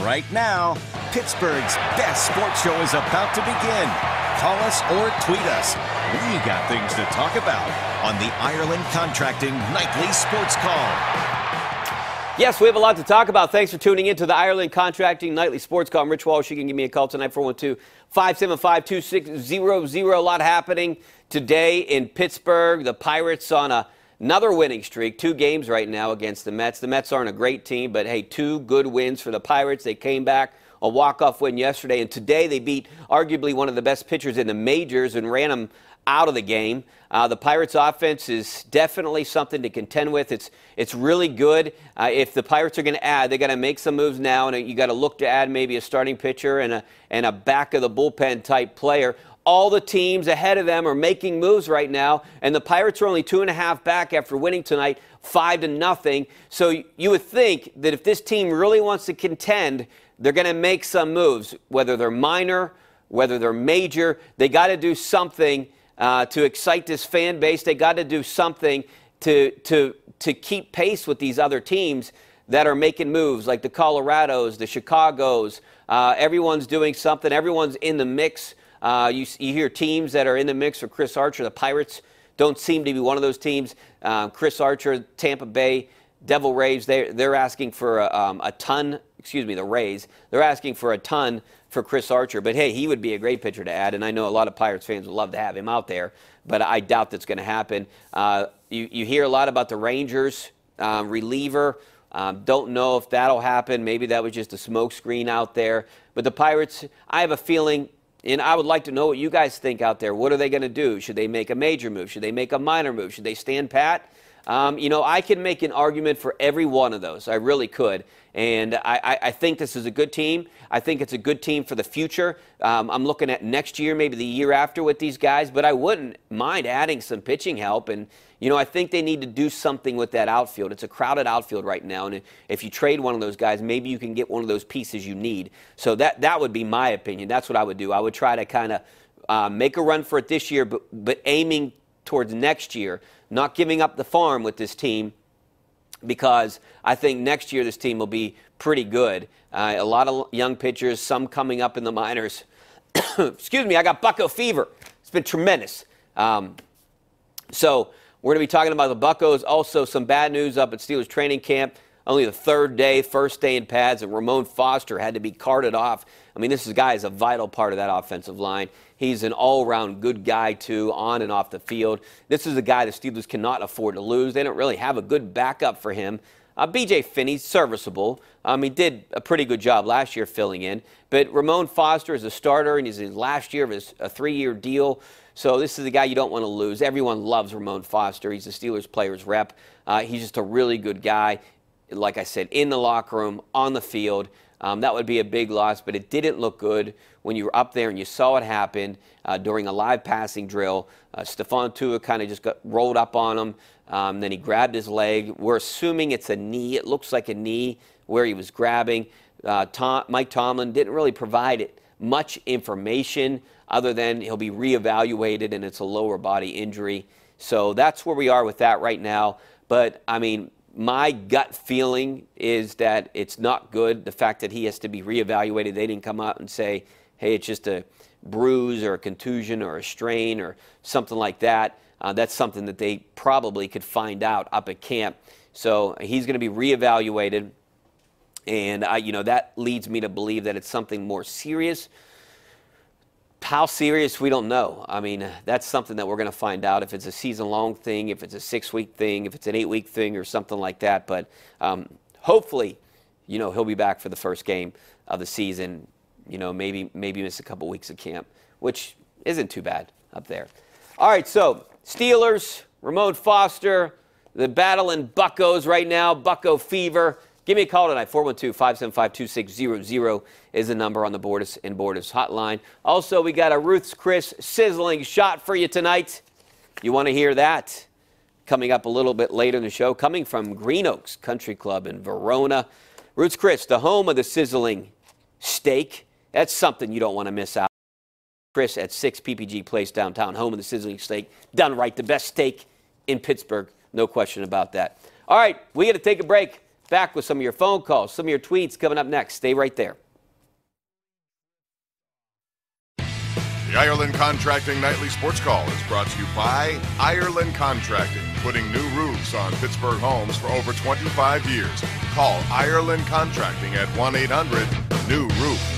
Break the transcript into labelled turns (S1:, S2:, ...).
S1: right now. Pittsburgh's best sports show is about to begin. Call us or tweet us. We got things to talk about on the Ireland Contracting Nightly Sports Call.
S2: Yes, we have a lot to talk about. Thanks for tuning in to the Ireland Contracting Nightly Sports Call. I'm Rich Walsh. You can give me a call tonight, 412-575-2600. A lot happening today in Pittsburgh. The Pirates on another winning streak. 2 games right now against the Mets. The Mets aren't a great team, but, hey, 2 good wins for the Pirates. They came back a walk-off win yesterday, and today they beat arguably one of the best pitchers in the majors and ran him out of the game. The Pirates' offense is definitely something to contend with. It's really good. If the Pirates are going to add, they got to make some moves now, and you got to look to add maybe a starting pitcher and a back of the bullpen type player. All the teams ahead of them are making moves right now, and the Pirates are only 2.5 back after winning tonight, 5-0. So you would think that if this team really wants to contend, they're going to make some moves, whether they're minor, whether they're major. They got to do something to excite this fan base. They got to do something to keep pace with these other teams that are making moves, like the Colorados, the Chicagos. Everyone's doing something. Everyone's in the mix. You hear teams that are in the mix for Chris Archer. The Pirates don't seem to be one of those teams. Chris Archer, Tampa Bay, Devil Rays, they're asking for a ton. Excuse me, the Rays. They're asking for a ton for Chris Archer. But, hey, he would be a great pitcher to add, and I know a lot of Pirates fans would love to have him out there, but I doubt that's going to happen. You hear a lot about the Rangers reliever. Don't know if that'll happen. Maybe that was just a smoke screen out there. But the Pirates, I have a feeling, and I would like to know what you guys think out there. What are they going to do? Should they make a major move? Should they make a minor move? Should they stand pat? I can make an argument for every one of those. I really could. And I think this is a good team. I think it's a good team for the future. I'm looking at next year, maybe the year after with these guys, but I wouldn't mind adding some pitching help. And, I think they need to do something with that outfield. It's a crowded outfield right now. And if you trade one of those guys, maybe you can get one of those pieces you need. So that would be my opinion. That's what I would do. I would try to kind of make a run for it this year, but aiming towards next year, not giving up the farm with this team, because I think next year this team will be pretty good. A lot of young pitchers, some coming up in the minors. Excuse me, I got Bucko fever. It's been tremendous. So we're going to be talking about the Buccos. Also, some bad news up at Steelers training camp. Only the first day in pads, and Ramon Foster had to be carted off. I mean, this guy is a vital part of that offensive line. He's an all-around good guy, too, on and off the field. This is a guy the Steelers cannot afford to lose. They don't really have a good backup for him. B.J. Finney's serviceable. He did a pretty good job last year filling in. But Ramon Foster is a starter, and he's in his last year of his 3-year deal. So this is a guy you don't want to lose. Everyone loves Ramon Foster. He's the Steelers players rep. He's just a really good guy. Like I said, in the locker room, on the field. That would be a big loss, but it didn't look good when you were up there and you saw it happen during a live passing drill. Stephon Tua kind of just got rolled up on him. Then he grabbed his leg. We're assuming it's a knee. It looks like a knee where he was grabbing. Mike Tomlin didn't really provide much information other than he'll be reevaluated and it's a lower body injury. So that's where we are with that right now. But, my gut feeling is that it's not good, the fact that he has to be reevaluated. They didn't come out and say, hey, it's just a bruise or a contusion or a strain or something like that. That's something that they probably could find out up at camp. So he's going to be reevaluated, and that leads me to believe that it's something more serious. How serious, we don't know. That's something that we're going to find out, if it's a season-long thing, if it's a 6-week thing, if it's an 8-week thing or something like that. But hopefully, he'll be back for the first game of the season. Maybe miss a couple weeks of camp, which isn't too bad up there. All right, so Steelers, Ramon Foster, the battling Buccos right now, Bucko fever. Give me a call tonight, 412-575-2600 is the number on the Bordas and Bordas hotline. Also, we got a Ruth's Chris sizzling shot for you tonight. You want to hear that? Coming up a little bit later in the show, coming from Green Oaks Country Club in Verona. Ruth's Chris, the home of the sizzling steak. That's something you don't want to miss out. Chris at 6 PPG Place downtown, home of the sizzling steak. Done right, the best steak in Pittsburgh, no question about that. All right, we got to take a break. Back with some of your phone calls, some of your tweets coming up next. Stay right there.
S3: The Ireland Contracting Nightly Sports Call is brought to you by Ireland Contracting, putting new roofs on Pittsburgh homes for over 25 years. Call Ireland Contracting at 1-800-NEW-ROOF.